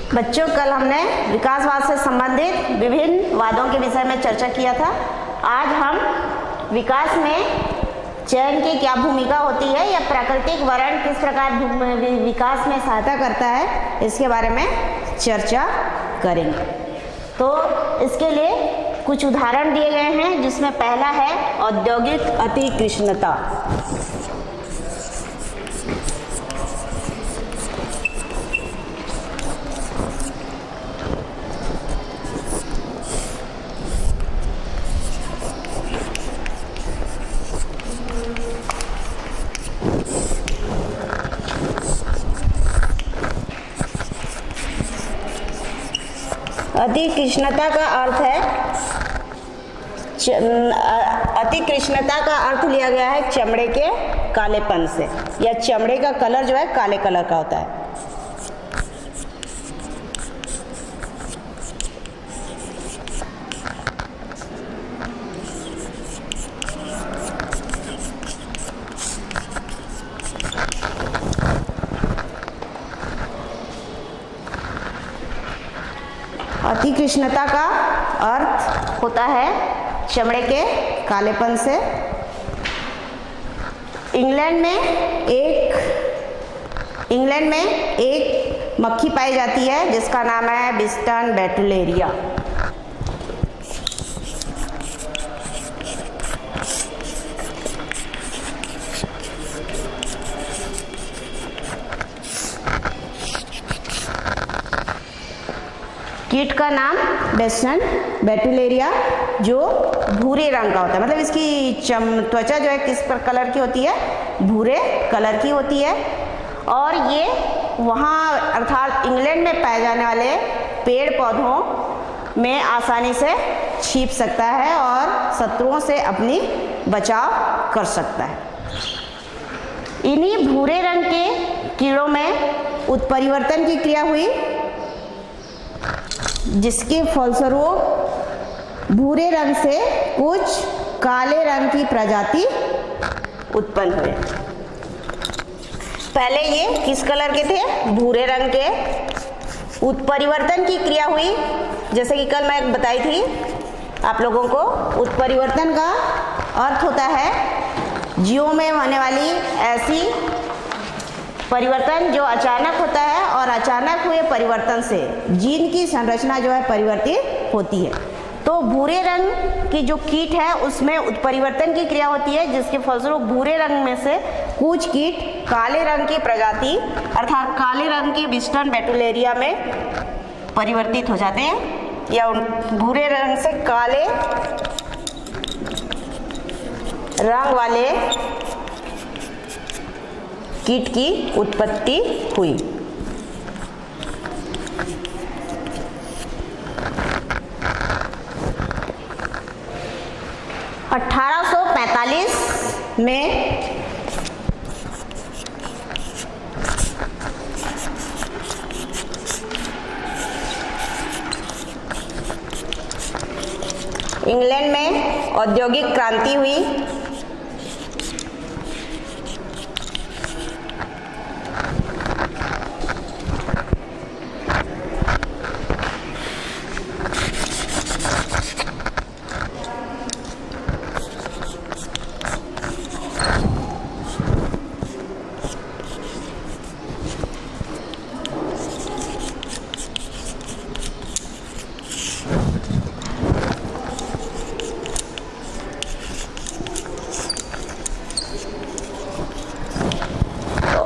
बच्चों, कल हमने विकासवाद से संबंधित विभिन्न वादों के विषय में चर्चा किया था। आज हम विकास में चयन की क्या भूमिका होती है या प्राकृतिक वर्ण किस प्रकार विकास में सहायता करता है, इसके बारे में चर्चा करेंगे। तो इसके लिए कुछ उदाहरण दिए गए हैं, जिसमें पहला है औद्योगिक अतिकृष्णता। अतिकृष्णता का अर्थ है अतिकृष्णता का अर्थ लिया गया है चमड़े के कालेपन से, या चमड़े का कलर जो है काले कलर का होता है। अतिकृष्णता का अर्थ होता है चमड़े के कालेपन से। इंग्लैंड में एक मक्खी पाई जाती है जिसका नाम है बिस्टन बेटुलेरिया। कीट का नाम बिस्टन बेटुलेरिया, जो भूरे रंग का होता है। मतलब इसकी त्वचा जो है किस पर कलर की होती है? भूरे कलर की होती है। और ये वहाँ अर्थात इंग्लैंड में पाए जाने वाले पेड़ पौधों में आसानी से छिप सकता है और शत्रुओं से अपनी बचाव कर सकता है। इन्हीं भूरे रंग के कीड़ों में उत्परिवर्तन की क्रिया हुई, जिसके फलस्वरूप भूरे रंग से कुछ काले रंग की प्रजाति उत्पन्न हुए। पहले ये किस कलर के थे? भूरे रंग के। उत्परिवर्तन की क्रिया हुई, जैसे कि कल मैं बताई थी आप लोगों को। उत्परिवर्तन का अर्थ होता है जीवों में होने वाली ऐसी परिवर्तन जो अचानक होता है, और अचानक हुए परिवर्तन से जीन की संरचना जो है परिवर्तित होती है। तो भूरे रंग की जो कीट है उसमें उत्परिवर्तन की क्रिया होती है, जिसके फलस्वरूप भूरे रंग में से कुछ कीट काले रंग की प्रजाति अर्थात काले रंग की बिस्टन बेटुलेरिया में परिवर्तित हो जाते हैं, या भूरे रंग से काले रंग वाले कीट की उत्पत्ति हुई। (1845) में इंग्लैंड में औद्योगिक क्रांति हुई।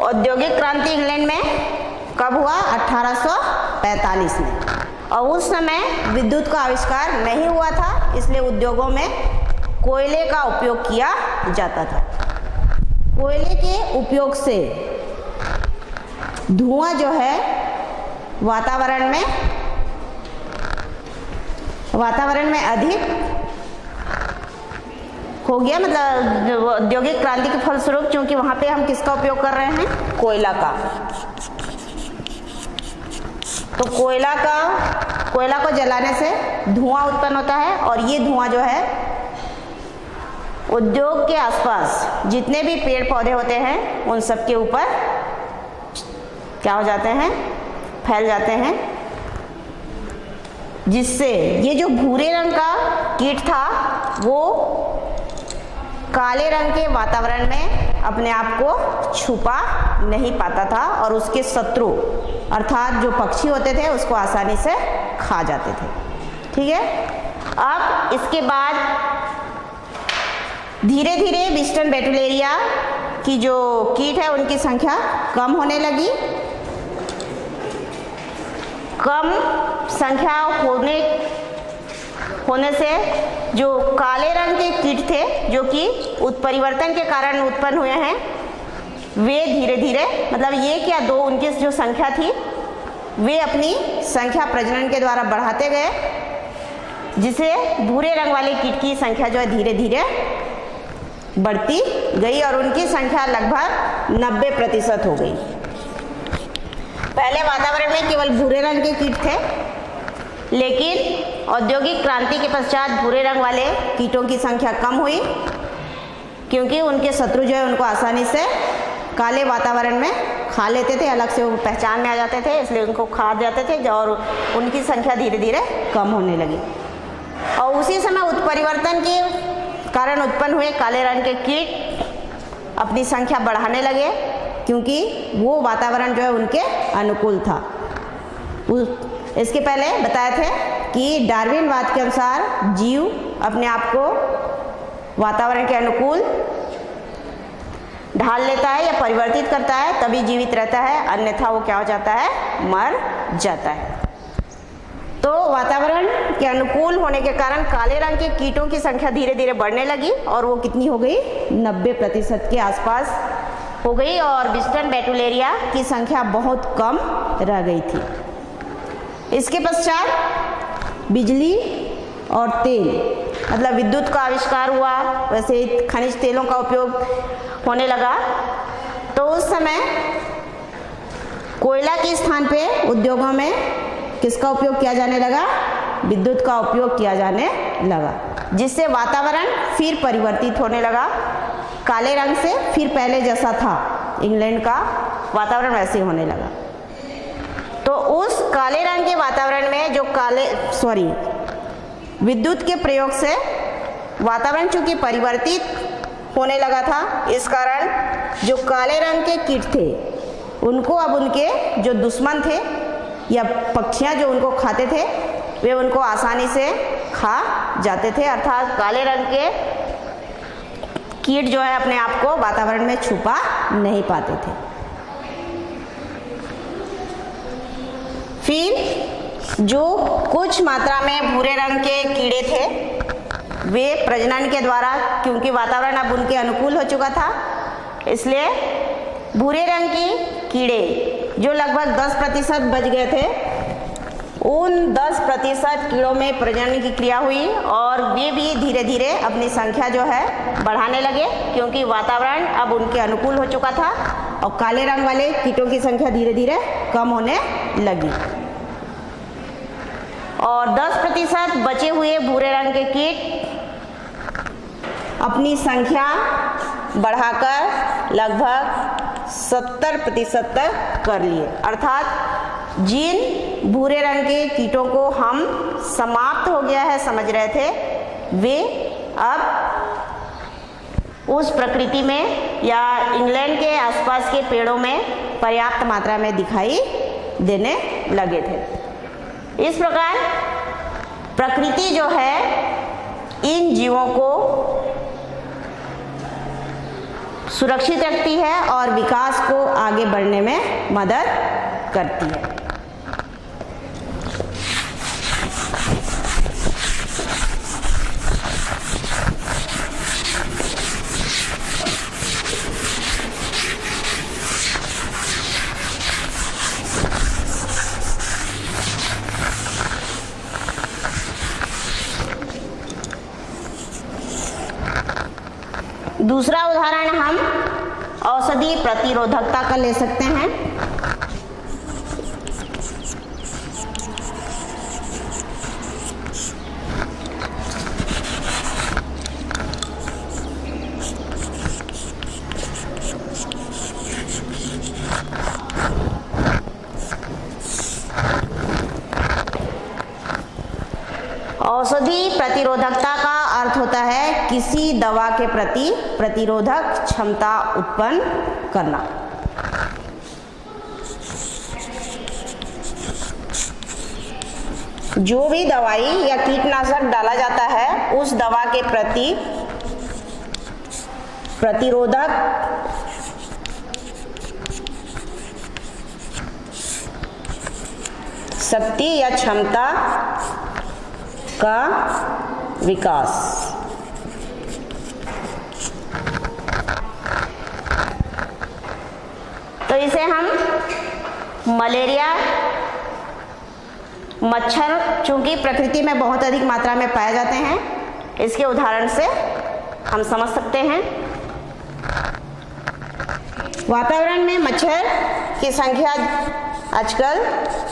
औद्योगिक क्रांति इंग्लैंड में कब हुआ? 1845 में। और उस समय विद्युत का आविष्कार नहीं हुआ था, इसलिए उद्योगों में कोयले का उपयोग किया जाता था। कोयले के उपयोग से धुआं जो है वातावरण में अधिक हो गया। मतलब औद्योगिक क्रांति के फलस्वरूप, क्योंकि वहां पे हम किसका उपयोग कर रहे हैं? कोयला का। तो कोयला को जलाने से धुआं उत्पन्न होता है, और ये धुआं जो है उद्योग के आसपास जितने भी पेड़ पौधे होते हैं उन सब के ऊपर क्या हो जाते हैं? फैल जाते हैं, जिससे ये जो भूरे रंग का कीट था वो काले रंग के वातावरण में अपने आप को छुपा नहीं पाता था और उसके शत्रु अर्थात जो पक्षी होते थे उसको आसानी से खा जाते थे। ठीक है, अब इसके बाद धीरे धीरे विस्टर्न बेटुलेरिया की जो कीट है उनकी संख्या कम होने लगी। कम संख्या होने से जो काले रंग के कीट थे जो कि उत्परिवर्तन के कारण उत्पन्न हुए हैं वे धीरे धीरे मतलब एक या दो उनकी जो संख्या थी वे अपनी संख्या प्रजनन के द्वारा बढ़ाते गए, जिससे भूरे रंग वाले कीट की संख्या जो है धीरे धीरे बढ़ती गई और उनकी संख्या लगभग 90% हो गई। पहले वातावरण में केवल भूरे रंग के कीट थे, लेकिन औद्योगिक क्रांति के पश्चात भूरे रंग वाले कीटों की संख्या कम हुई क्योंकि उनके शत्रु जो है उनको आसानी से काले वातावरण में खा लेते थे, अलग से वो पहचान में आ जाते थे, इसलिए उनको खा जाते थे और उनकी संख्या धीरे धीरे कम होने लगी। और उसी समय उत्परिवर्तन के कारण उत्पन्न हुए काले रंग के कीट अपनी संख्या बढ़ाने लगे क्योंकि वो वातावरण जो है उनके अनुकूल था। इसके पहले बताए थे कि डार्विनवाद के अनुसार जीव अपने आप को वातावरण के अनुकूल ढाल लेता है या परिवर्तित करता है तभी जीवित रहता है, अन्यथा वो क्या हो जाता है, मर जाता है। तो वातावरण के अनुकूल होने के कारण काले रंग के कीटों की संख्या धीरे धीरे बढ़ने लगी और वो कितनी हो गई, 90% के आसपास हो गई और विस्टर्न बेटुलेरिया की संख्या बहुत कम रह गई थी। इसके पश्चात बिजली और तेल मतलब विद्युत का आविष्कार हुआ, वैसे खनिज तेलों का उपयोग होने लगा। तो उस समय कोयला के स्थान पे उद्योगों में किसका उपयोग किया जाने लगा, विद्युत का उपयोग किया जाने लगा, जिससे वातावरण फिर परिवर्तित होने लगा काले रंग से, फिर पहले जैसा था इंग्लैंड का वातावरण वैसे होने लगा। तो उस काले रंग के वातावरण में जो विद्युत के प्रयोग से वातावरण चूंकि परिवर्तित होने लगा था, इस कारण जो काले रंग के कीट थे उनको अब उनके जो दुश्मन थे या पक्षियां जो उनको खाते थे वे उनको आसानी से खा जाते थे, अर्थात काले रंग के कीट जो है अपने आप को वातावरण में छुपा नहीं पाते थे। फिर जो कुछ मात्रा में भूरे रंग के कीड़े थे वे प्रजनन के द्वारा, क्योंकि वातावरण अब उनके अनुकूल हो चुका था, इसलिए भूरे रंग की कीड़े जो लगभग 10% बच गए थे, उन 10% कीड़ों में प्रजनन की क्रिया हुई और वे भी धीरे धीरे अपनी संख्या जो है बढ़ाने लगे क्योंकि वातावरण अब उनके अनुकूल हो चुका था और काले रंग वाले कीटों की संख्या धीरे धीरे कम होने लगी और 10% बचे हुए भूरे रंग के कीट अपनी संख्या बढ़ाकर लगभग 70% तक कर लिए, अर्थात जिन भूरे रंग के कीटों को हम समाप्त हो गया है समझ रहे थे, वे अब उस प्रकृति में या इंग्लैंड के आसपास के पेड़ों में पर्याप्त मात्रा में दिखाई देने लगे थे। इस प्रकार प्रकृति जो है इन जीवों को सुरक्षित रखती है और विकास को आगे बढ़ने में मदद करती है। दूसरा उदाहरण हम औषधि प्रतिरोधकता का ले सकते हैं। औषधि प्रतिरोधकता का अर्थ होता है किसी दवा के प्रति प्रतिरोधक क्षमता उत्पन्न करना। जो भी दवाई या कीटनाशक डाला जाता है उस दवा के प्रति प्रतिरोधक शक्ति या क्षमता का विकास। तो इसे हम मलेरिया मच्छर चूंकि प्रकृति में बहुत अधिक मात्रा में पाए जाते हैं, इसके उदाहरण से हम समझ सकते हैं। वातावरण में मच्छर की संख्या आजकल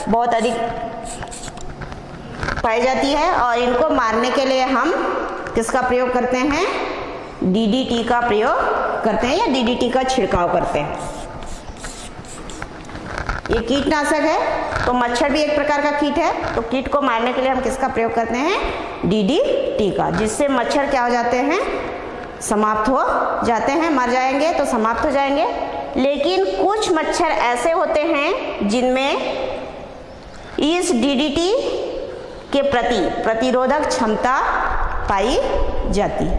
बहुत अधिक पाई जाती है और इनको मारने के लिए हम किसका प्रयोग करते हैं? डीडीटी का प्रयोग करते हैं या डीडीटी का छिड़काव करते हैं। ये कीटनाशक है, तो मच्छर भी एक प्रकार का कीट है, तो कीट को मारने के लिए हम किसका प्रयोग करते हैं? डीडीटी का, जिससे मच्छर क्या हो जाते हैं? समाप्त हो जाते हैं, मर जाएंगे तो समाप्त हो जाएंगे। लेकिन कुछ मच्छर ऐसे होते हैं जिनमें इस डीडीटी के प्रति प्रतिरोधक क्षमता पाई जाती है।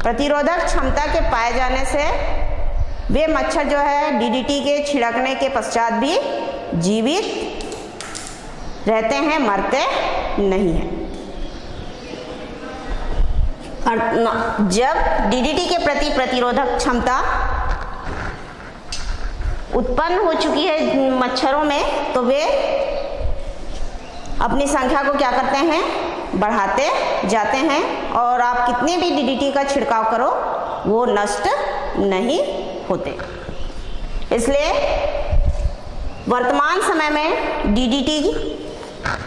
प्रतिरोधक क्षमता के पाए जाने से वे मच्छर जो है डीडीटी के छिड़कने के पश्चात भी जीवित रहते हैं, मरते नहीं हैं। और जब डीडीटी के प्रति प्रतिरोधक क्षमता उत्पन्न हो चुकी है मच्छरों में, तो वे अपनी संख्या को क्या करते हैं? बढ़ाते जाते हैं और आप कितने भी डीडीटी का छिड़काव करो वो नष्ट नहीं होते। इसलिए वर्तमान समय में डीडीटी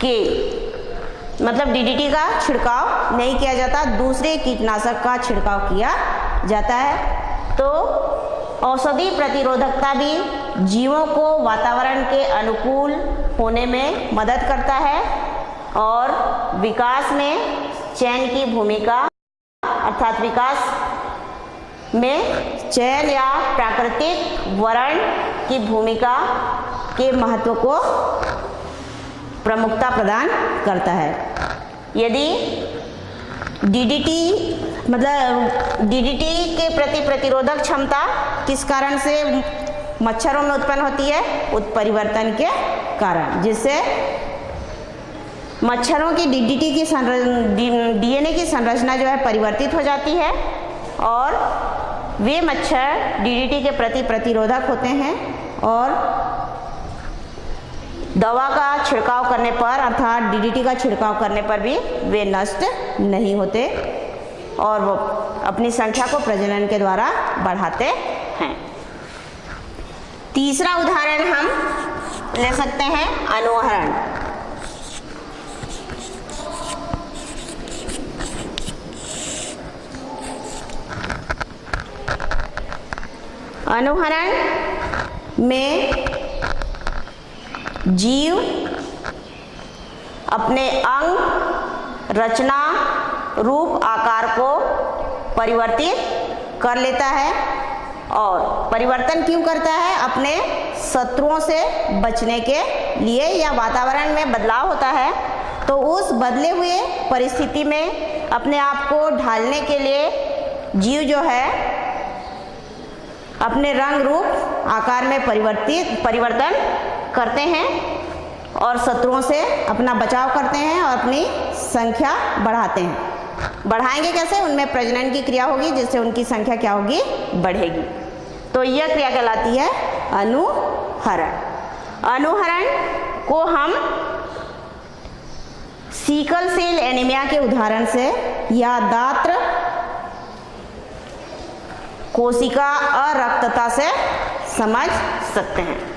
के मतलब डीडीटी का छिड़काव नहीं किया जाता, दूसरे कीटनाशक का छिड़काव किया जाता है। तो औषधि प्रतिरोधकता भी जीवों को वातावरण के अनुकूल होने में मदद करता है और विकास में चयन की भूमिका अर्थात विकास में चयन या प्राकृतिक वर्ण की भूमिका के महत्व को प्रमुखता प्रदान करता है। यदि डीडीटी मतलब डीडीटी के प्रति प्रतिरोधक क्षमता किस कारण से मच्छरों में उत्पन्न होती है? उत्परिवर्तन के कारण, जिससे मच्छरों की डीडीटी की डीएनए की संरचना जो है परिवर्तित हो जाती है और वे मच्छर डीडीटी के प्रति प्रतिरोधक होते हैं और दवा का छिड़काव करने पर अर्थात डीडीटी का छिड़काव करने पर भी वे नष्ट नहीं होते और वो अपनी संख्या को प्रजनन के द्वारा बढ़ाते हैं। तीसरा उदाहरण हम ले सकते हैं अनुहरण। अनुहरण में जीव अपने अंग, रचना, रूप, आकार को परिवर्तित कर लेता है और परिवर्तन क्यों करता है? अपने शत्रुओं से बचने के लिए या वातावरण में बदलाव होता है तो उस बदले हुए परिस्थिति में अपने आप को ढालने के लिए जीव जो है अपने रंग, रूप, आकार में परिवर्तन करते हैं और शत्रुओं से अपना बचाव करते हैं और अपनी संख्या बढ़ाते हैं। बढ़ाएंगे कैसे? उनमें प्रजनन की क्रिया होगी जिससे उनकी संख्या क्या होगी? बढ़ेगी। तो यह क्रिया कहलाती है अनुहरण। अनुहरण को हम सीकल सेल एनीमिया के उदाहरण से या दात्र कोशिका अरक्तता से समझ सकते हैं।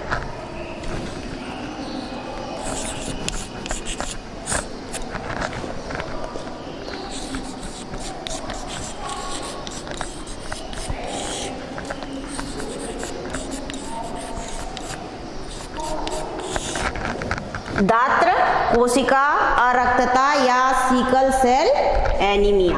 दात्र कोशिका अरक्तता या सिकल सेल एनीमिया।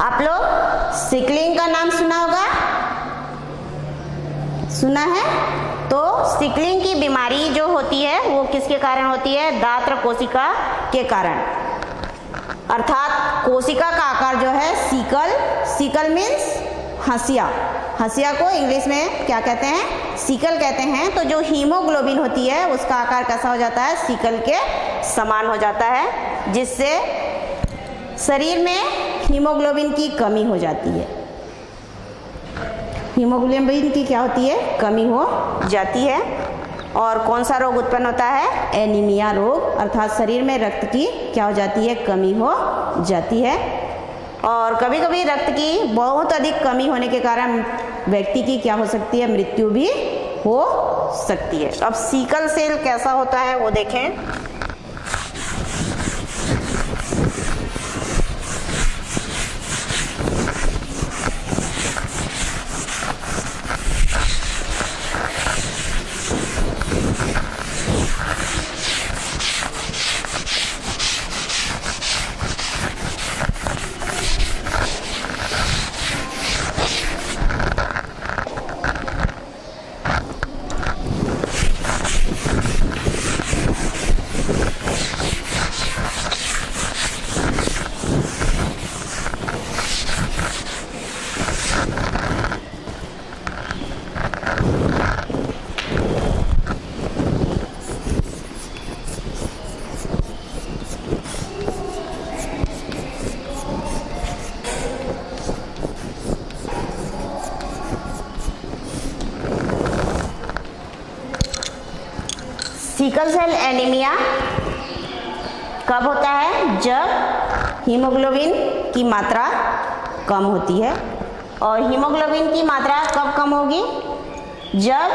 आप लोग सिकलिंग का नाम सुना होगा, सुना है? तो सिकलिंग की बीमारी जो होती है वो किसके कारण होती है? दात्र कोशिका के कारण। अर्थात कोशिका का आकार जो है सिकल, सिकल मीन्स हंसिया, हंसिया को इंग्लिश में क्या कहते हैं? सिकल कहते हैं। तो जो हीमोग्लोबिन होती है उसका आकार कैसा हो जाता है? सिकल के समान हो जाता है, जिससे शरीर में हीमोग्लोबिन की कमी हो जाती है। हीमोग्लोबिन की क्या होती है? कमी हो जाती है। और कौन सा रोग उत्पन्न होता है? एनीमिया रोग, अर्थात शरीर में रक्त की क्या हो जाती है? कमी हो जाती है। और कभी कभी रक्त की बहुत अधिक कमी होने के कारण व्यक्ति की क्या हो सकती है? मृत्यु भी हो सकती है। अब सिकल सेल कैसा होता है वो देखें। सिकल सेल एनीमिया कब होता है? जब हीमोग्लोबिन की मात्रा कम होती है। और हीमोग्लोबिन की मात्रा कब कम होगी? जब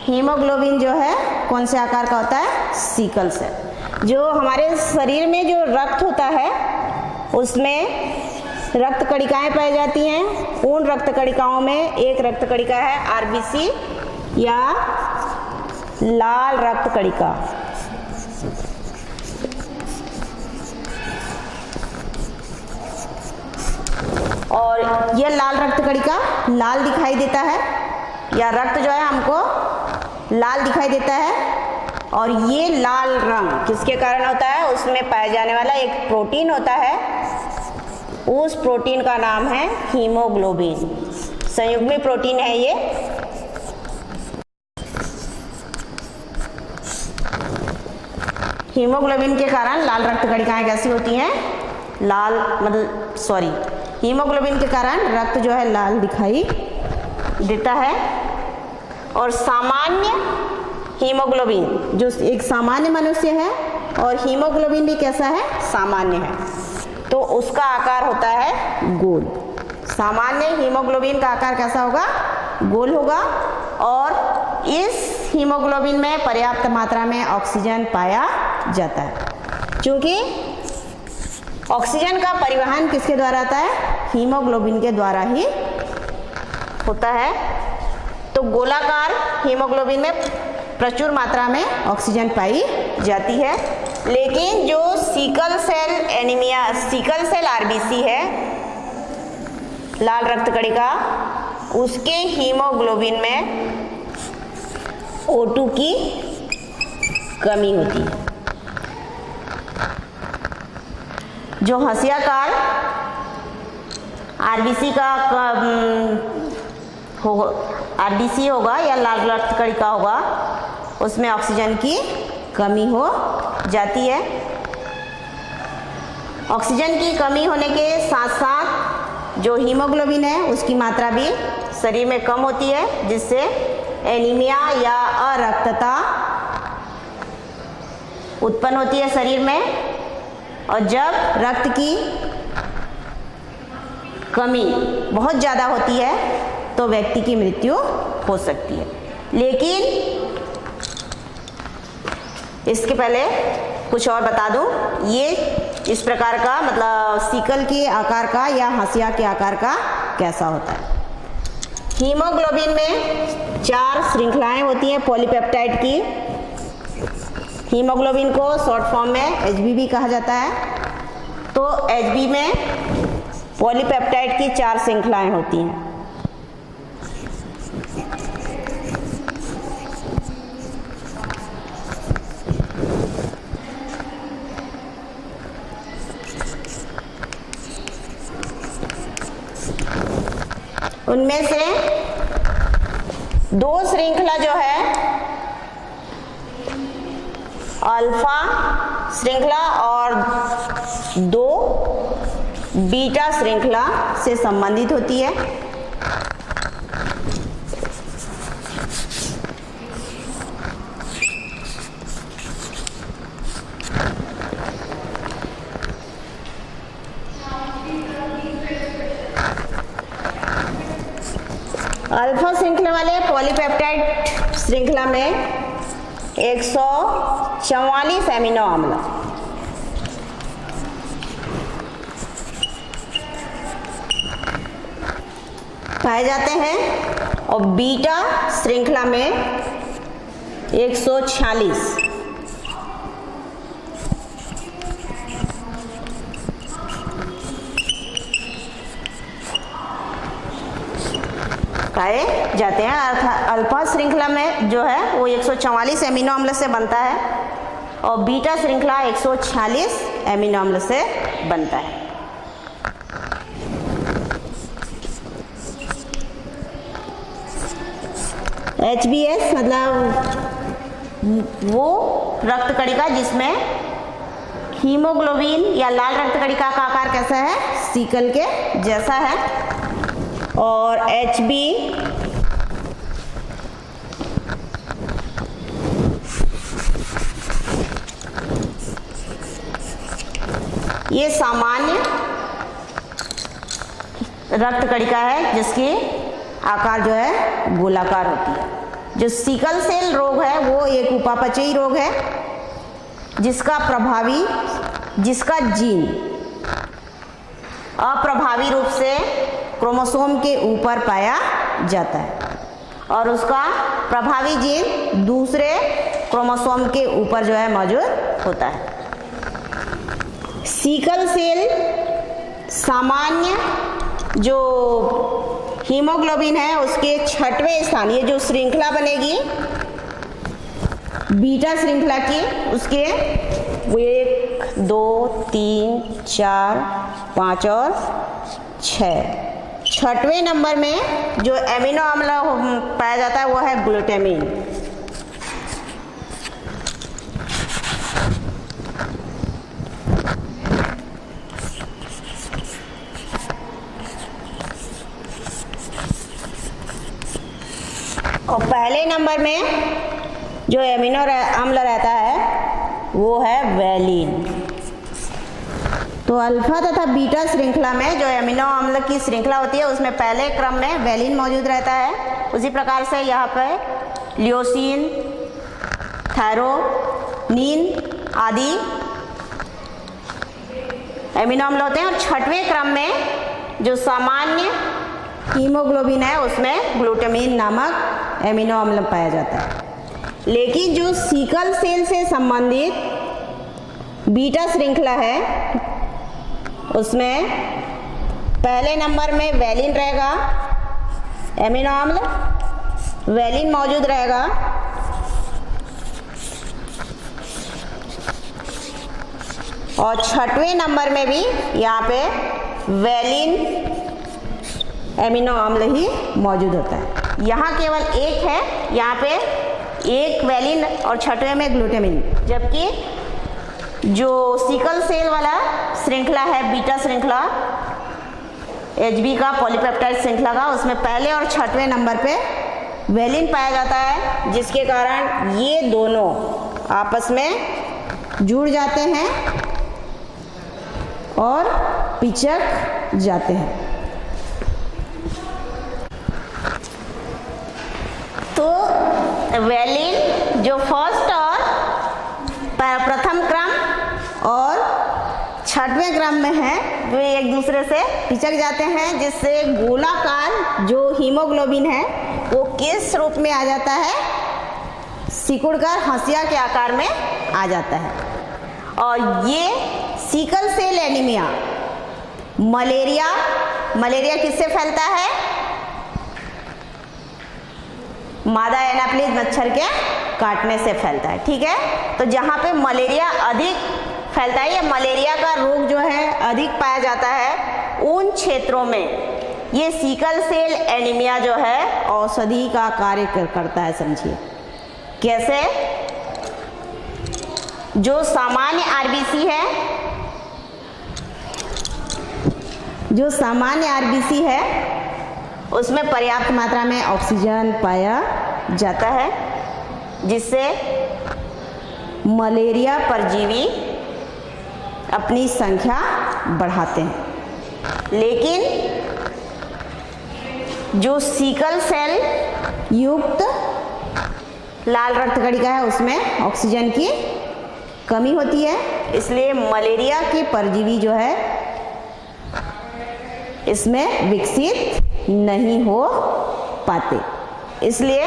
हीमोग्लोबिन जो है कौन से आकार का होता है? Sickle cell. जो हमारे शरीर में जो रक्त होता है उसमें रक्त कणिकाएं पाई जाती हैं। उन रक्त कणिकाओं में एक रक्त कणिका है आरबीसी या लाल रक्त कणिका। और यह लाल रक्त कणिका लाल दिखाई देता है, या रक्त जो है हमको लाल दिखाई देता है। और ये लाल रंग किसके कारण होता है? उसमें पाया जाने वाला एक प्रोटीन होता है, उस प्रोटीन का नाम है हीमोग्लोबिन। संयुग्मी प्रोटीन है ये। हीमोग्लोबिन के कारण लाल रक्त कणिकाएं कैसी होती हैं? लाल हीमोग्लोबिन के कारण रक्त जो है लाल दिखाई देता है। और सामान्य हीमोग्लोबिन जो एक सामान्य मनुष्य है, और हीमोग्लोबिन भी कैसा है? सामान्य है, तो उसका आकार होता है गोल। सामान्य हीमोग्लोबिन का आकार कैसा होगा? गोल होगा। और इस हीमोग्लोबिन में पर्याप्त मात्रा में ऑक्सीजन पाया जाता है। क्योंकि ऑक्सीजन का परिवहन किसके द्वारा होता है? हीमोग्लोबिन के द्वारा ही होता है। तो गोलाकार हीमोग्लोबिन में प्रचुर मात्रा में ऑक्सीजन पाई जाती है। लेकिन जो sickle cell anaemia, sickle cell RBC है, लाल रक्त कणिका, उसके हीमोग्लोबिन में O2 की कमी होती है। जो हंसियाकार आरबीसी का आरबीसी होगा या लाल रक्त कणिका होगा, उसमें ऑक्सीजन की कमी हो जाती है। ऑक्सीजन की कमी होने के साथ साथ जो हीमोग्लोबिन है उसकी मात्रा भी शरीर में कम होती है, जिससे एनीमिया या अरक्तता उत्पन्न होती है शरीर में। और जब रक्त की कमी बहुत ज़्यादा होती है तो व्यक्ति की मृत्यु हो सकती है। लेकिन इसके पहले कुछ और बता दूं, ये इस प्रकार का मतलब सिकल के आकार का या हंसिया के आकार का कैसा होता है। हीमोग्लोबिन में 4 श्रृंखलाएं होती हैं पॉलीपेप्टाइड की। हीमोग्लोबिन को शॉर्ट फॉर्म में HB कहा जाता है। तो HB में पॉलीपेप्टाइड की 4 श्रृंखलाएं होती हैं। उनमें से 2 श्रृंखला जो है अल्फा श्रृंखला और 2 बीटा श्रृंखला से संबंधित होती है। अल्फा श्रृंखला वाले पॉलीपेप्टाइड श्रृंखला में 144 एमिनो अम्ल पाए जाते हैं और बीटा श्रृंखला में 146। पाए जाते हैं। अल्फा श्रृंखला में जो है वो 144 एमिनो अम्ल से बनता है और बीटा श्रृंखला 146 एमिनो अम्ल से बनता है। HbS मतलब वो रक्त कणिका जिसमें हीमोग्लोबिन या लाल रक्त कणिका का आकार कैसा है, सिकल के जैसा है। और HB ये सामान्य रक्त कणिका है जिसकी आकार जो है गोलाकार होती है। जो सिकल सेल रोग है वो एक उपापचयी रोग है जिसका जीन अप्रभावी रूप से क्रोमोसोम के ऊपर पाया जाता है और उसका प्रभावी जीन दूसरे क्रोमोसोम के ऊपर जो है मौजूद होता है। सिकल सेल सामान्य जो हीमोग्लोबिन है उसके 6वें स्थान, ये जो श्रृंखला बनेगी बीटा श्रृंखला की, उसके 1 2 3 4 5 और 6वें नंबर में जो एमिनो अम्ल पाया जाता है वो है ग्लूटामिन। और पहले नंबर में जो एमिनो अम्ल रहता है वो है वैलिन। तो अल्फा तथा बीटा श्रृंखला में जो एमिनो अम्ल की श्रृंखला होती है उसमें पहले क्रम में वैलिन मौजूद रहता है। उसी प्रकार से यहाँ पर लियोसिन, थायरोनिन आदि एमिनो अम्ल होते हैं और 6वें क्रम में जो सामान्य हीमोग्लोबिन है उसमें ग्लूटामिन नामक एमिनो अम्ल पाया जाता है। लेकिन जो सिकल सेल से संबंधित बीटा श्रृंखला है उसमें पहले नंबर में वैलिन रहेगा, एमिनो अम्ल वैलिन मौजूद रहेगा। और 6वें नंबर में भी यहाँ पे वैलिन एमिनो अम्ल ही मौजूद होता है। यहाँ केवल एक है, यहाँ पे एक वैलिन और 6वें में ग्लूटामिन, जबकि जो सिकल सेल वाला श्रृंखला है बीटा श्रृंखला HB का पॉलीपेप्टाइड श्रृंखला का, उसमें पहले और 6वें नंबर पे वैलिन पाया जाता है, जिसके कारण ये दोनों आपस में जुड़ जाते हैं और पिचक जाते हैं। वेलिन जो फर्स्ट और प्रथम क्रम और छठवें क्रम में है, जो एक दूसरे से पिचक जाते हैं, जिससे गोलाकार जो हीमोग्लोबिन है वो किस रूप में आ जाता है, सिकुड़कर हंसिया के आकार में आ जाता है। और ये सिकल सेल एनीमिया, मलेरिया किससे फैलता है? मादा एनाप्लिस मच्छर के काटने से फैलता है। ठीक है, तो जहाँ पे मलेरिया अधिक फैलता है या मलेरिया का रोग जो है अधिक पाया जाता है, उन क्षेत्रों में ये सिकल सेल एनीमिया जो है औषधि का कार्य करता है। समझिए कैसे? जो सामान्य आरबीसी है, उसमें पर्याप्त मात्रा में ऑक्सीजन पाया जाता है, जिससे मलेरिया परजीवी अपनी संख्या बढ़ाते हैं। लेकिन जो सिकल सेल युक्त लाल रक्त कणिका है, उसमें ऑक्सीजन की कमी होती है, इसलिए मलेरिया के परजीवी जो है इसमें विकसित नहीं हो पाते। इसलिए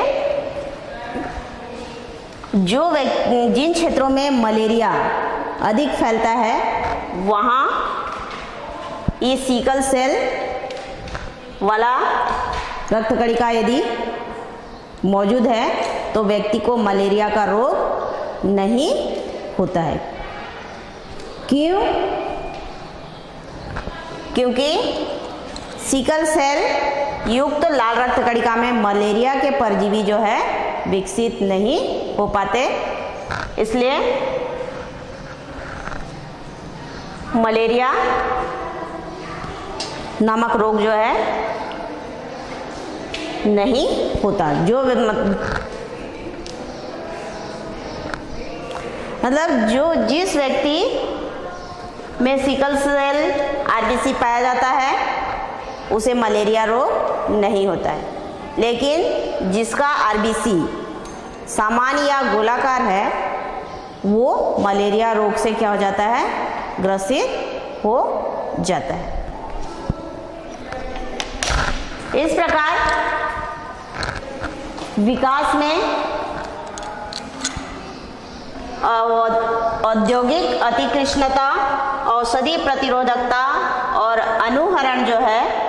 जिन क्षेत्रों में मलेरिया अधिक फैलता है, वहाँ ये सिकल सेल वाला रक्त कणिका यदि मौजूद है तो व्यक्ति को मलेरिया का रोग नहीं होता है। क्यों? क्योंकि सिकल सेल युक्त लाल रक्त कणिका में मलेरिया के परजीवी जो है विकसित नहीं हो पाते, इसलिए मलेरिया नामक रोग जो है नहीं होता। जो मतलब जिस व्यक्ति में सिकल सेल आरबीसी पाया जाता है उसे मलेरिया रोग नहीं होता है, लेकिन जिसका आरबीसी सामान्य या गोलाकार है वो मलेरिया रोग से क्या हो जाता है, ग्रसित हो जाता है। इस प्रकार विकास में औद्योगिक अतिकृष्णता, औषधि प्रतिरोधकता और अनुहरण जो है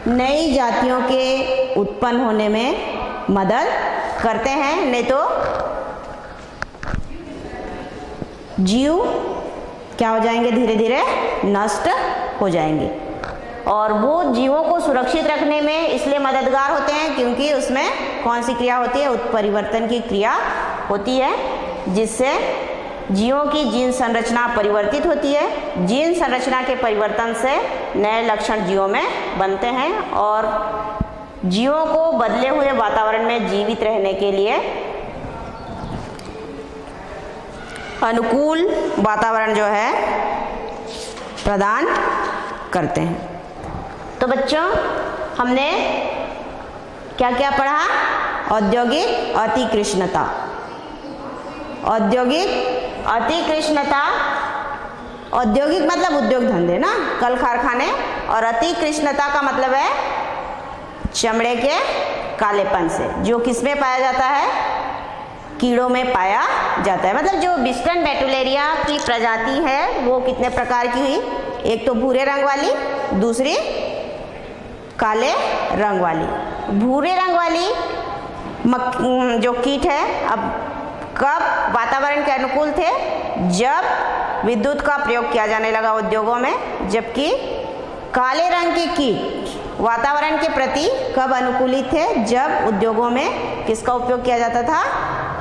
नई जातियों के उत्पन्न होने में मदद करते हैं। नहीं तो जीव क्या हो जाएंगे, धीरे धीरे नष्ट हो जाएंगे। और वो जीवों को सुरक्षित रखने में इसलिए मददगार होते हैं क्योंकि उसमें कौन सी क्रिया होती है, उत्परिवर्तन की क्रिया होती है, जिससे जीवों की जीन संरचना परिवर्तित होती है। जीन संरचना के परिवर्तन से नए लक्षण जीवों में बनते हैं और जीवों को बदले हुए वातावरण में जीवित रहने के लिए अनुकूल वातावरण जो है प्रदान करते हैं। तो बच्चों, हमने क्या क्या पढ़ा? औद्योगिक अतिकृष्णता। औद्योगिक अतिकृष्णता, औद्योगिक मतलब उद्योग धंधे ना, कल कारखाने, और अतिकृष्णता का मतलब है चमड़े के कालेपन से, जो किसमें पाया जाता है, कीड़ों में पाया जाता है। मतलब जो विस्टर्न बेटुलेरिया की प्रजाति है वो कितने प्रकार की हुई, एक तो भूरे रंग वाली, दूसरी काले रंग वाली। भूरे रंग वाली जो कीट है अब कब वातावरण के अनुकूल थे, जब विद्युत का प्रयोग किया जाने लगा उद्योगों में, जबकि काले रंग के कीट वातावरण के प्रति कब अनुकूलित थे, जब उद्योगों में किसका उपयोग किया जाता था,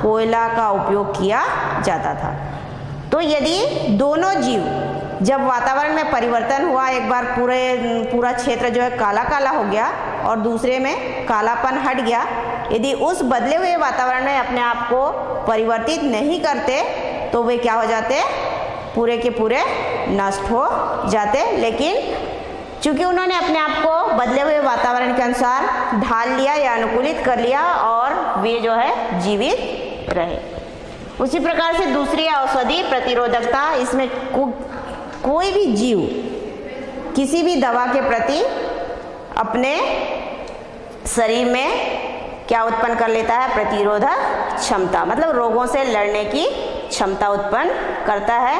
कोयला का उपयोग किया जाता था। तो यदि दोनों जीव जब वातावरण में परिवर्तन हुआ, एक बार पूरा क्षेत्र जो है काला काला हो गया और दूसरे में कालापन हट गया, यदि उस बदले हुए वातावरण में अपने आप को परिवर्तित नहीं करते तो वे क्या हो जाते, पूरे के पूरे नष्ट हो जाते। लेकिन चूंकि उन्होंने अपने आप को बदले हुए वातावरण के अनुसार ढाल लिया या अनुकूलित कर लिया और वे जो है जीवित रहे। उसी प्रकार से दूसरी औषधि प्रतिरोधकता, इसमें कोई भी जीव किसी भी दवा के प्रति अपने शरीर में क्या उत्पन्न कर लेता है, प्रतिरोधक क्षमता, मतलब रोगों से लड़ने की क्षमता उत्पन्न करता है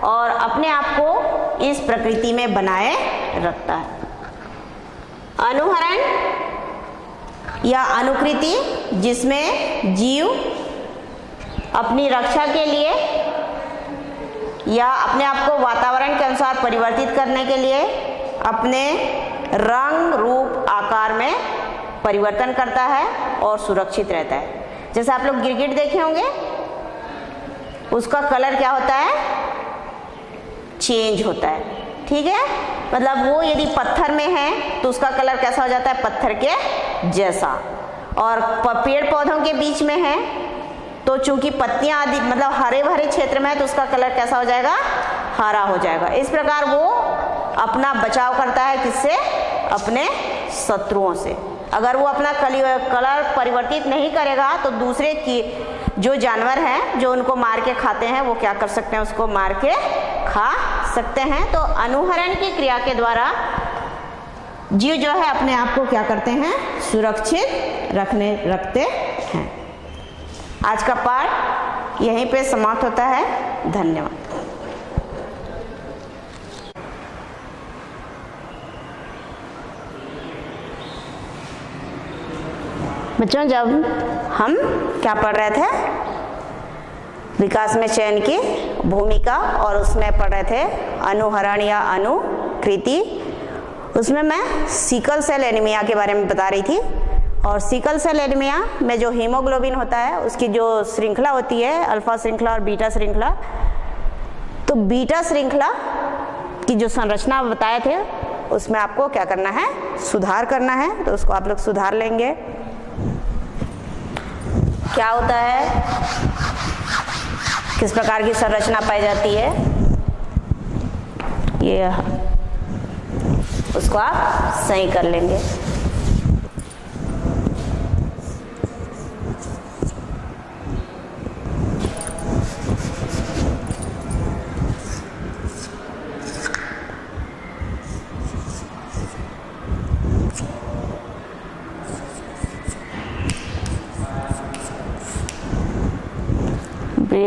और अपने आप को इस प्रकृति में बनाए रखता है। अनुहरण या अनुकृति, जिसमें जीव अपनी रक्षा के लिए या अपने आप को वातावरण के अनुसार परिवर्तित करने के लिए अपने रंग, रूप, आकार में परिवर्तन करता है और सुरक्षित रहता है। जैसे आप लोग गिरगिट देखे होंगे, उसका कलर क्या होता है, चेंज होता है, ठीक है। मतलब वो यदि पत्थर में है तो उसका कलर कैसा हो जाता है, पत्थर के जैसा, और पेड़ पौधों के बीच में है तो चूंकि पत्तियां आदि मतलब हरे भरे क्षेत्र में है तो उसका कलर कैसा हो जाएगा, हरा हो जाएगा। इस प्रकार वो अपना बचाव करता है, किससे, अपने शत्रुओं से। अगर वो अपना कलर परिवर्तित नहीं करेगा तो दूसरे की जो जानवर हैं जो उनको मार के खाते हैं वो क्या कर सकते हैं, उसको मार के खा सकते हैं। तो अनुहरण की क्रिया के द्वारा जीव जो है अपने आप को क्या करते हैं, सुरक्षित रखते हैं। आज का पाठ यहीं पे समाप्त होता है। धन्यवाद। बच्चों, जब हम क्या पढ़ रहे थे, विकास में चयन की भूमिका, और उसमें पढ़ रहे थे अनुहरण या अनुकृति, उसमें मैं सिकल सेल एनीमिया के बारे में बता रही थी। और सिकल सेल एनीमिया में जो हीमोग्लोबिन होता है उसकी जो श्रृंखला होती है, अल्फा श्रृंखला और बीटा श्रृंखला, तो बीटा श्रृंखला की जो संरचना बताए थे उसमें आपको क्या करना है, सुधार करना है। तो उसको आप लोग सुधार लेंगे। क्या होता है, किस प्रकार की संरचना पाई जाती है, ये उसको आप सही कर लेंगे।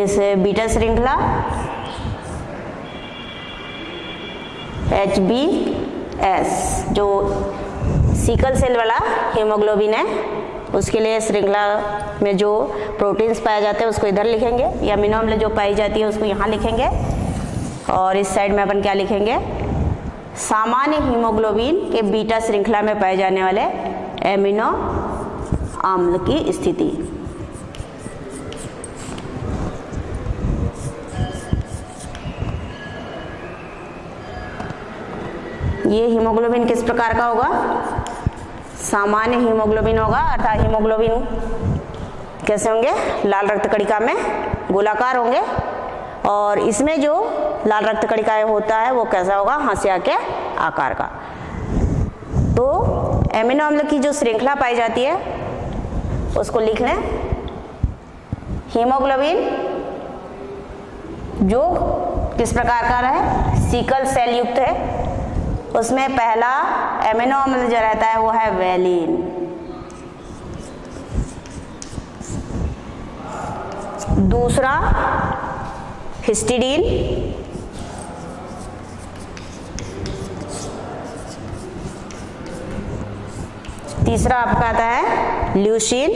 जैसे बीटा श्रृंखला HbS, जो सिकल सेल वाला हीमोग्लोबिन है, उसके लिए श्रृंखला में जो प्रोटीन्स पाए जाते हैं उसको इधर लिखेंगे, या अमीनो अम्ल जो पाई जाती है उसको यहाँ लिखेंगे, और इस साइड में अपन क्या लिखेंगे, सामान्य हीमोग्लोबिन के बीटा श्रृंखला में पाए जाने वाले एमिनो अम्ल की स्थिति। ये हीमोग्लोबिन किस प्रकार का होगा, सामान्य हीमोग्लोबिन होगा, अर्थात हीमोग्लोबिन कैसे होंगे, लाल रक्त कणिका में गोलाकार होंगे, और इसमें जो लाल रक्त कणिकाएं होता है वो कैसा होगा, हाशिया के आकार का। तो एमिनो अम्ल की जो श्रृंखला पाई जाती है उसको लिख लें। हीमोग्लोबिन जो किस प्रकार का है, सिकल सेल युक्त है, उसमें पहला एमिनो अम्ल जो रहता है वो है वैलिन, दूसरा हिस्टिडीन, तीसरा आपका आता है ल्यूसीन,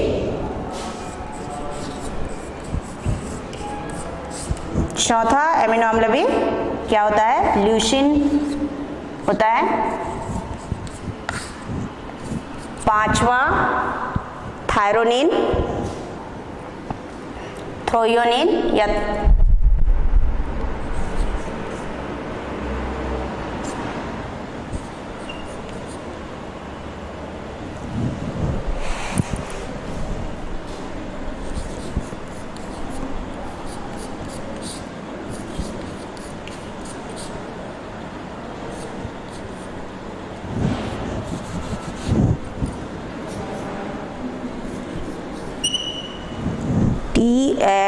चौथा एमिनो अम्ल भी क्या होता है, ल्यूसीन होता है, पांचवा थायरोनिन, थ्रोयोनिन या THREONIN,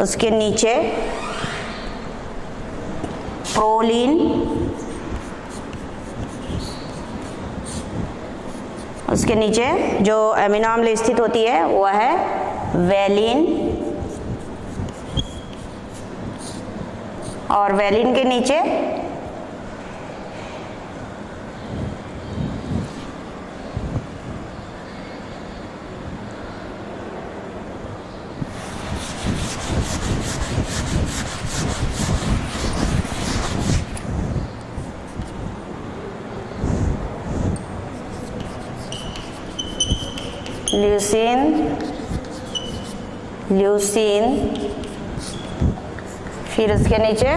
उसके नीचे प्रोलीन, उसके नीचे जो अमीनो अम्ल स्थित होती है वह है वेलिन, और वेलिन के नीचे ल्यूसीन, फिर उसके नीचे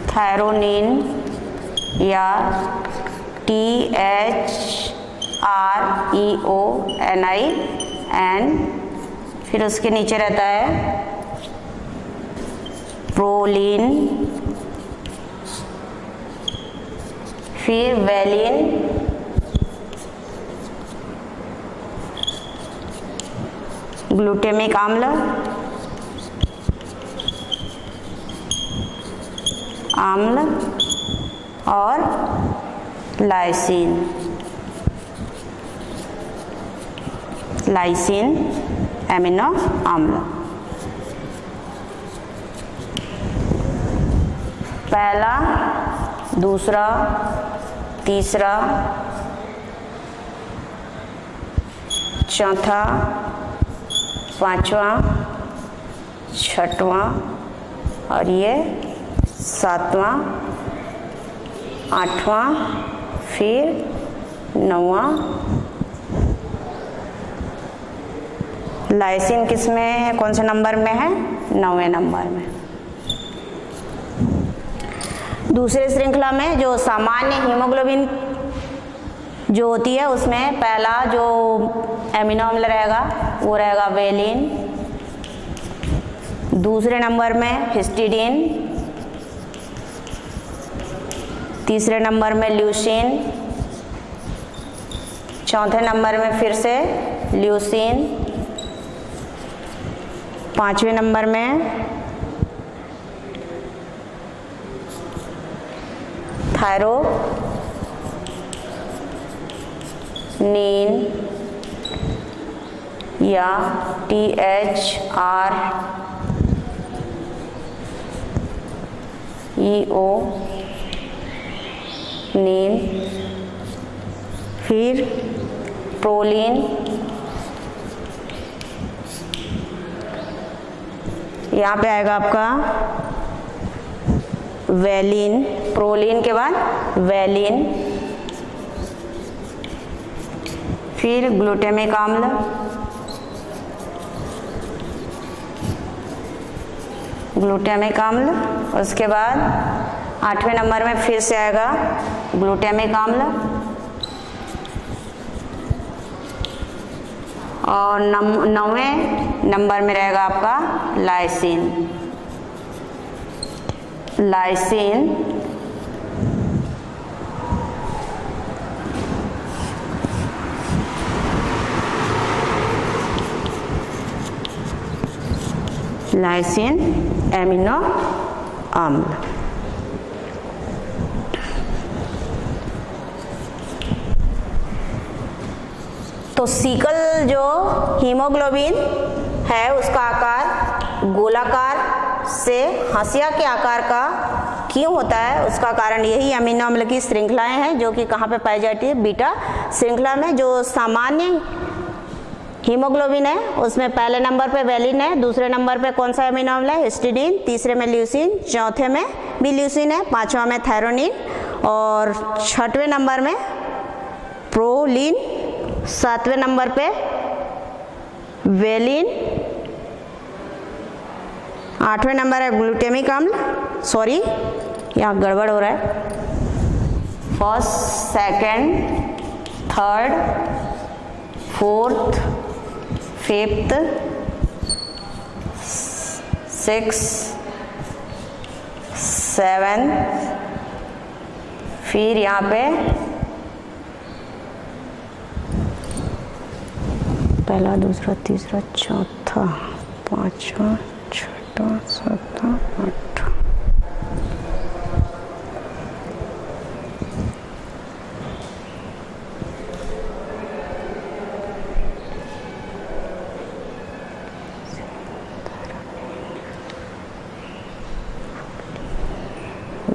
थायरोनिन या THREONIN, फिर उसके नीचे रहता है प्रोलीन, फिर वेलिन, ग्लूटामिक अम्ल, और लाइसिन एमिनो अम्ल। पहला, दूसरा, तीसरा, चौथा, पांचवा, छठवां, और ये सातवां, आठवां, फिर नौवां। लाइसिन किस में है, कौन से नंबर में है? 9वें नंबर में। दूसरे श्रृंखला में जो सामान्य हीमोग्लोबिन जो होती है उसमें पहला जो एमिनो अम्ल रहेगा वो रहेगा वेलिन, दूसरे नंबर में हिस्टिडीन, तीसरे नंबर में ल्यूसीन, चौथे नंबर में फिर से ल्यूसीन, पांचवें नंबर में थायरोनिन या THREONIN, फिर प्रोलीन, यहाँ पे आएगा आपका वेलिन, प्रोलीन के बाद वेलिन, फिर ग्लूटामिक अम्ल, उसके बाद 8वें नंबर में फिर से आएगा ग्लूटामिक अम्ल, और 9वें नंबर में रहेगा आपका लाइसिन। लाइसिन एमिनो अम्ल। तो सीकल जो हीमोग्लोबिन है उसका आकार गोलाकार से हंसिया के आकार का क्यों होता है, उसका कारण यही अमीनो अम्ल की श्रृंखलाएं हैं जो कि कहाँ पे पाई जाती है? बीटा श्रृंखला में। जो सामान्य हीमोग्लोबिन है उसमें पहले नंबर पे वेलिन है, दूसरे नंबर पे कौन सा अमीनो अम्ल है? हिस्टिडीन, तीसरे में ल्यूसीन, चौथे में भी ल्यूसीन है, पांचवा में थायरोनिन, और छठवें नंबर में प्रोलीन, सातवें नंबर पे वेलिन, आठवें नंबर है ग्लूटामिक अम्ल, सॉरी यहाँ गड़बड़ हो रहा है, first, second, third, fourth, fifth, 6, 7, फिर यहाँ पे पहला, दूसरा, तीसरा, चौथा, पांचवा, छठा, सातवां, आठवां।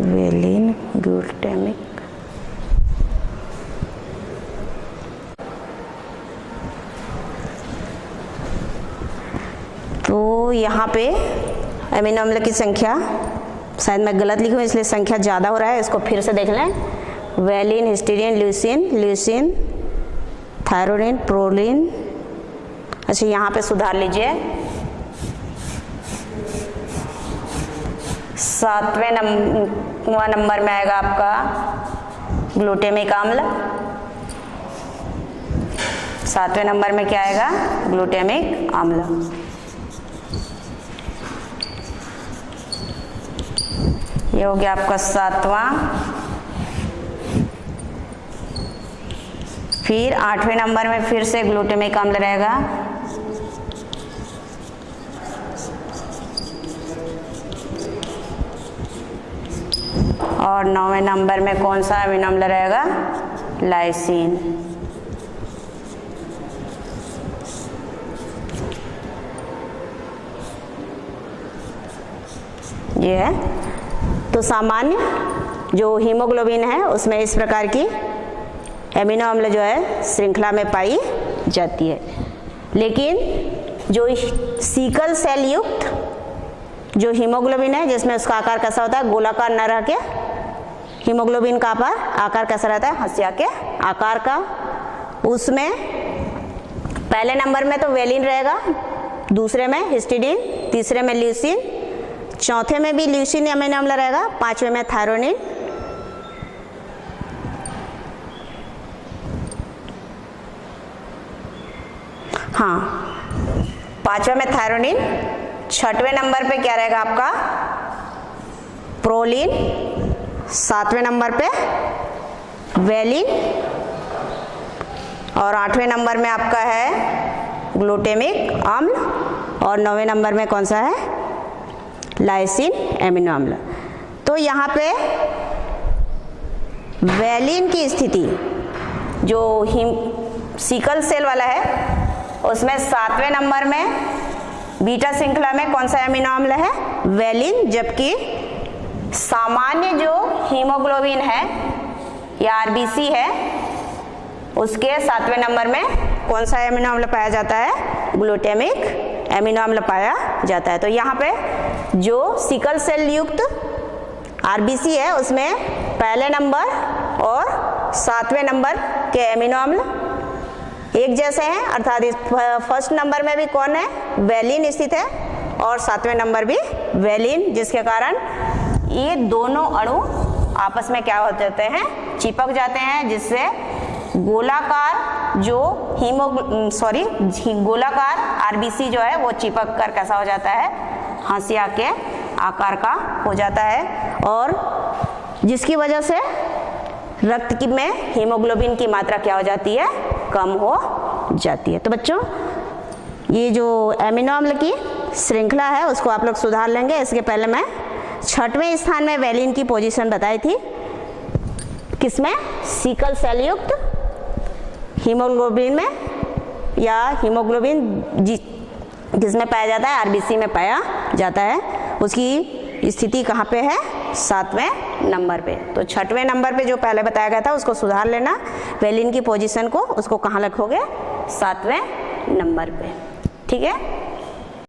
वेलिन, ग्लूटामिक, तो यहाँ पे अमीनो अम्ल की संख्या, शायद मैं गलत लिखूँ इसलिए संख्या ज़्यादा हो रहा है, इसको फिर से देख लें। Valine, histidine, leucine, threonine, proline. अच्छा, यहाँ पे सुधार लीजिए। 7वें नंबर में आएगा आपका ग्लूटामिक अम्ल। 7वें नंबर में क्या आएगा? ग्लूटामिक अम्ल। ये हो गया आपका 7वां। फिर 8वें नंबर में फिर से ग्लूटामिक अम्ल रहेगा। और 9वें नंबर में कौन सा अमीनो अम्ल रहेगा? लाइसिन। ये है। तो सामान्य जो हीमोग्लोबिन है उसमें इस प्रकार की अमीनो अम्ल जो है श्रृंखला में पाई जाती है। लेकिन जो सिकल सेल युक्त जो हीमोग्लोबिन है, जिसमें उसका आकार कैसा होता है? गोलाकार न रह के हीमोग्लोबिन का आकार कैसा रहता है? हंसिया के आकार का। उसमें पहले नंबर में तो वेलिन रहेगा, दूसरे में हिस्टीडीन, तीसरे में ल्यूसीन, चौथे में भी ल्यूसीन अमीनो अम्ल रहेगा, पांचवें में थायरोनिन, हाँ पांचवें में थायरोनिन, छठवें नंबर पे क्या रहेगा आपका? प्रोलिन, सातवें नंबर पे वेलिन और आठवें नंबर में आपका है ग्लूटामिक अम्ल और 9वें नंबर में कौन सा है? लाइसिन अमीनो अम्ल। तो यहाँ पे वेलिन की स्थिति जो सिकल सेल वाला है उसमें 7वें नंबर में बीटा श्रृंखला में कौन सा अमीनो अम्ल है? वेलिन। जबकि सामान्य जो हीमोग्लोबिन है या आरबीसी है उसके 7वें नंबर में कौन सा अमीनो अम्ल पाया जाता है? ग्लूटामिक अमीनो अम्ल पाया जाता है। तो यहाँ पे जो सिकल सेल युक्त आरबीसी है उसमें पहले नंबर और 7वें नंबर के अमीनो अम्ल एक जैसे हैं, अर्थात इस फर्स्ट नंबर में भी कौन है? वेलिन स्थित है और 7वें नंबर भी वेलिन, जिसके कारण ये दोनों अणु आपस में क्या हो जाते हैं? चिपक जाते हैं, जिससे गोलाकार जो गोलाकार आरबीसी जो है वो चिपक कर कैसा हो जाता है? हंसिया के आकार का हो जाता है और जिसकी वजह से रक्त में हीमोग्लोबिन की मात्रा क्या हो जाती है? कम हो जाती है। तो बच्चों ये जो अमीनो अम्ल की श्रृंखला है उसको आप लोग सुधार लेंगे। इसके पहले मैं 6वें स्थान में वेलिन की पोजीशन बताई थी, किसमें? सिकल सेल युक्त हीमोग्लोबिन में, या हीमोग्लोबिन जिसमें पाया जाता है आरबीसी में पाया जाता है, उसकी स्थिति कहाँ पे है? 7वें नंबर पे। तो 6वें नंबर पे जो पहले बताया गया था उसको सुधार लेना। वेलिन की पोजीशन को उसको कहाँ रखोगे? 7वें नंबर पे। ठीक है।